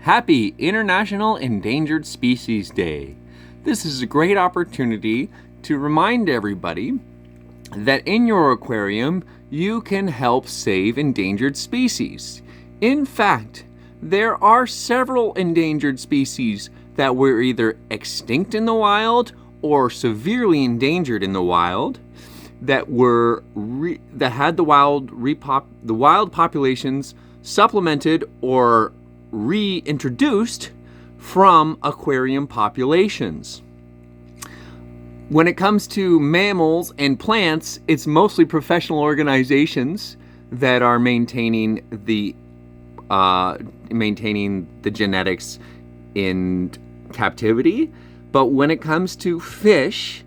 Happy International Endangered Species Day. This is a great opportunity to remind everybody that in your aquarium, you can help save endangered species. In fact, there are several endangered species that were either extinct in the wild or severely endangered in the wild that had the wild populations supplemented or reintroduced from aquarium populations. When it comes to mammals and plants, it's mostly professional organizations that are maintaining the genetics in captivity. But when it comes to fish,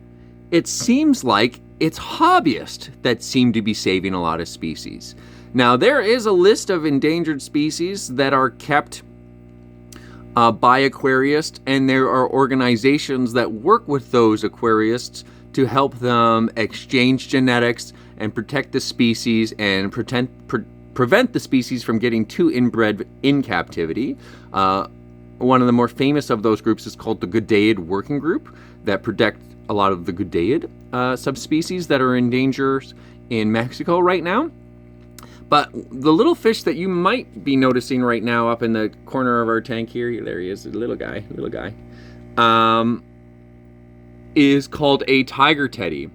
it seems like it's hobbyists that seem to be saving a lot of species. Now, there is a list of endangered species that are kept by aquarists, and there are organizations that work with those aquarists to help them exchange genetics and protect the species and prevent the species from getting too inbred in captivity. One of the more famous of those groups is called the Goodeiid Working Group that protect a lot of the Goodeiid subspecies that are in danger in Mexico right now. But the little fish that you might be noticing right now up in the corner of our tank here, there he is, a little guy, is called a tiger teddy.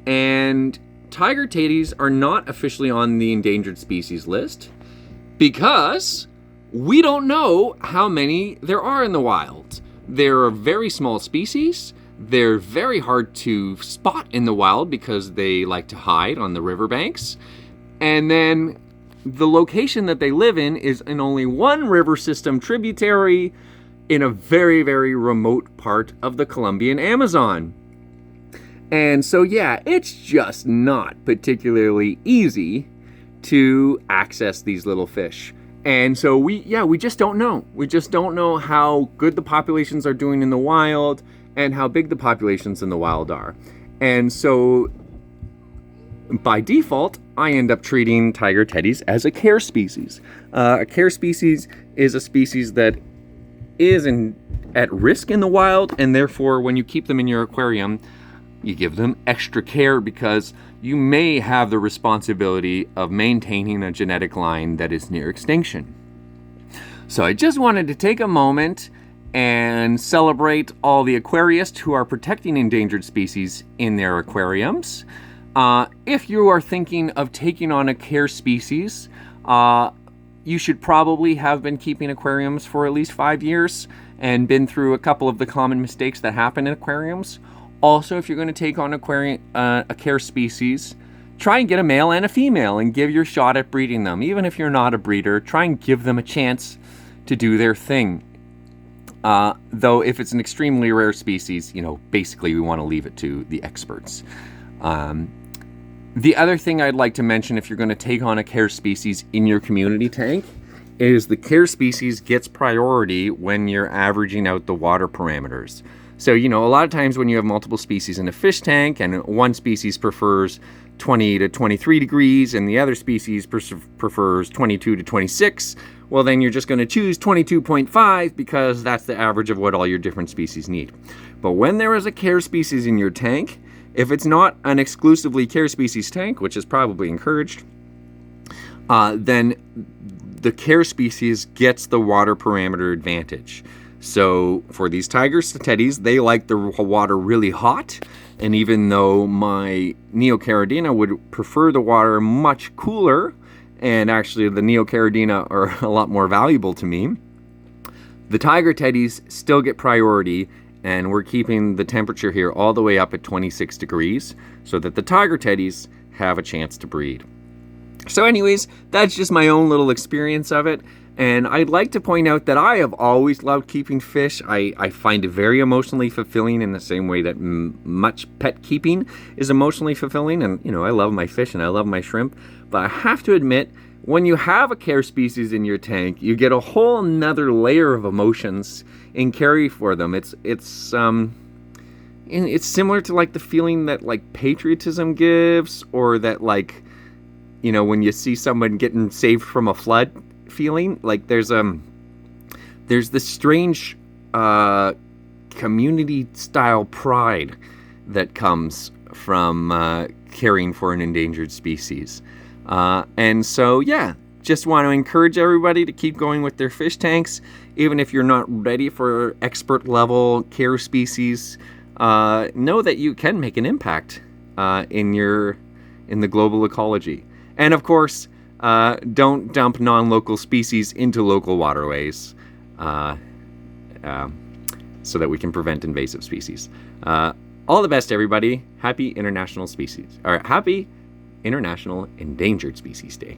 And tiger teddies are not officially on the endangered species list because we don't know how many there are in the wild. They're a very small species. They're very hard to spot in the wild because they like to hide on the riverbanks. And then the location that they live in is in only one river system tributary in a very, very remote part of the Colombian Amazon. And so, yeah, it's just not particularly easy to access these little fish. And so we just don't know. We just don't know how good the populations are doing in the wild and how big the populations in the wild are. And so by default, I end up treating tiger teddies as a C.A.R.E species. A C.A.R.E species is a species that is at risk in the wild, and therefore when you keep them in your aquarium, you give them extra care because you may have the responsibility of maintaining a genetic line that is near extinction. So I just wanted to take a moment and celebrate all the aquarists who are protecting endangered species in their aquariums. If you are thinking of taking on a C.A.R.E species, you should probably have been keeping aquariums for at least 5 years and been through a couple of the common mistakes that happen in aquariums. Also, if you're going to take on a C.A.R.E species, try and get a male and a female and give your shot at breeding them. Even if you're not a breeder, try and give them a chance to do their thing. Though if it's an extremely rare species, basically we want to leave it to the experts. The other thing I'd like to mention if you're going to take on a C.A.R.E species in your community tank is the C.A.R.E species gets priority when you're averaging out the water parameters. So, a lot of times when you have multiple species in a fish tank and one species prefers 20 to 23 degrees and the other species prefers 22 to 26, well, then you're just going to choose 22.5 because that's the average of what all your different species need. But when there is a C.A.R.E species in your tank, if it's not an exclusively C.A.R.E species tank, which is probably encouraged, then the C.A.R.E species gets the water parameter advantage. So for these tiger teddies, they like the water really hot. And even though my Neocaridina would prefer the water much cooler, and actually the Neocaridina are a lot more valuable to me, the tiger teddies still get priority. And we're keeping the temperature here all the way up at 26 degrees so that the tiger teddies have a chance to breed. So anyways, that's just my own little experience of it. And I'd like to point out that I have always loved keeping fish. I find it very emotionally fulfilling in the same way that much pet keeping is emotionally fulfilling. And, I love my fish and I love my shrimp. But I have to admit, when you have a C.A.R.E species in your tank, you get a whole nother layer of emotions and caring for them. It's similar to like the feeling that like patriotism gives, or that like, when you see someone getting saved from a flood feeling. Like there's there's this strange community-style pride that comes from caring for an endangered species. And so, yeah, just want to encourage everybody to keep going with their fish tanks, even if you're not ready for expert level C.A.R.E species. Know that you can make an impact in the global ecology. And of course, don't dump non-local species into local waterways so that we can prevent invasive species. All the best, everybody. Happy International Endangered Species Day.